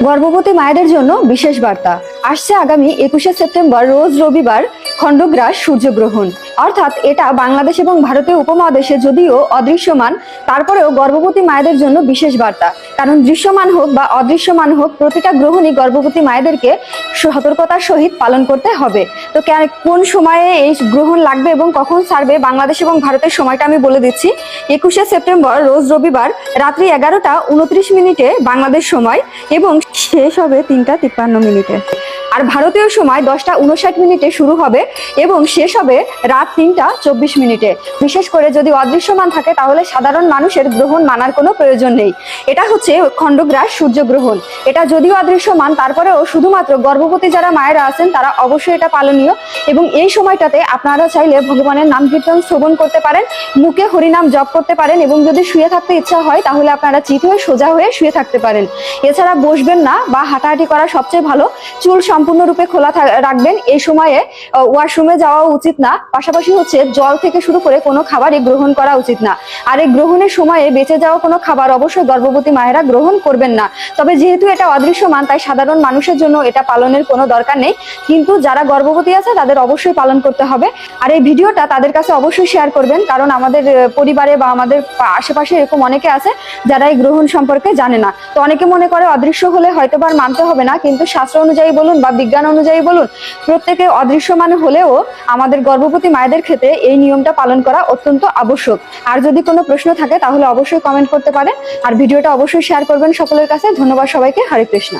গর্ভবতী মায়েদের জন্য বিশেষ বার্তা আসছে আগামী 21শে সেপ্টেম্বর রোজ রবিবার খণ্ডগ্রাস সূর্যগ্রহণ। অর্থাৎ এটা বাংলাদেশ এবং ভারতীয় উপমহাদেশে যদিও অদৃশ্যমান, তারপরেও গর্ভবতী মায়েদের জন্য বিশেষ বার্তা। কারণ দৃশ্যমান হোক বা অদৃশ্যমান হোক, প্রতিটা গ্রহণই গর্ভবতী মায়েদেরকে সতর্কতার সহিত পালন করতে হবে। তো কোন সময়ে এই গ্রহণ লাগবে এবং কখন ছাড়বে, বাংলাদেশ এবং ভারতের সময়টা আমি বলে দিচ্ছি। 21শে সেপ্টেম্বর রোজ রবিবার রাত্রি 11টা 29 বাংলাদেশ সময় এবং শেষ হবে 3টা 53 আর ভারতীয় সময় 10টা 59 শুরু হবে এবং শেষ হবে রাত 3টা 24। বিশেষ করে যদি অদৃশ্যমান থাকে তাহলে সাধারণ মানুষের গ্রহণ মানার কোনো প্রয়োজন নেই। এটা হচ্ছে খণ্ডগ্রাস সূর্যগ্রহণ। এটা যদিও অদৃশ্যমান, তারপরেও শুধুমাত্র গর্ভবতী যারা মায়েরা আছেন তারা অবশ্যই এটা পালনীয়। এবং এই সময়টাতে আপনারা চাইলে ভগবানের নাম কীর্তন শ্রবণ করতে পারেন, মুখে হরিনাম জপ করতে পারেন এবং যদি শুয়ে থাকতে ইচ্ছা হয় তাহলে আপনারা চিত হয়ে সোজা হয়ে শুয়ে থাকতে পারেন। এছাড়া বসবেন না বা হাঁটাহাঁটি করা সবচেয়ে ভালো। চুল সম্পূর্ণরূপে খোলা রাখবেন। এই সময়ে ওয়াশরুমে যাওয়া উচিত না। পাশাপাশি হচ্ছে জল থেকে শুরু করে কোনো খাবারই গ্রহণ করা উচিত না। আর এই গ্রহণের সময়ে বেঁচে যাওয়া কোনো খাবার অবশ্যই গর্ভবতী মায়েরা গ্রহণ করবেন না। তবে যেহেতু এটা অদৃশ্যমান, তাই সাধারণ মানুষের জন্য এটা পালনের কোনো দরকার নেই, কিন্তু যারা গর্ভবতী আছে তাদের অবশ্যই পালন করতে হবে। আর এই ভিডিওটা তাদের কাছে অবশ্যই শেয়ার করবেন, কারণ আমাদের পরিবারে বা আমাদের আশেপাশে এরকম অনেকে আছে যারা এই গ্রহণ সম্পর্কে জানে না। তো অনেকে মনে করে অদৃশ্য হলে হয়তো বা মানতে হবে না, কিন্তু শাস্ত্র অনুযায়ী বলুন বা বিজ্ঞান অনুযায়ী বলুন, প্রত্যেকে অদৃশ্যমান হলেও আমাদের গর্ভবতী মায়েদের ক্ষেত্রে এই নিয়মটা পালন করা অত্যন্ত আবশ্যক। আর যদি কোনো প্রশ্ন থাকে তাহলে অবশ্যই কমেন্ট করতে পারেন আর ভিডিওটা অবশ্যই শেয়ার করবেন সকলের কাছে। ধন্যবাদ সবাইকে। হরে কৃষ্ণ।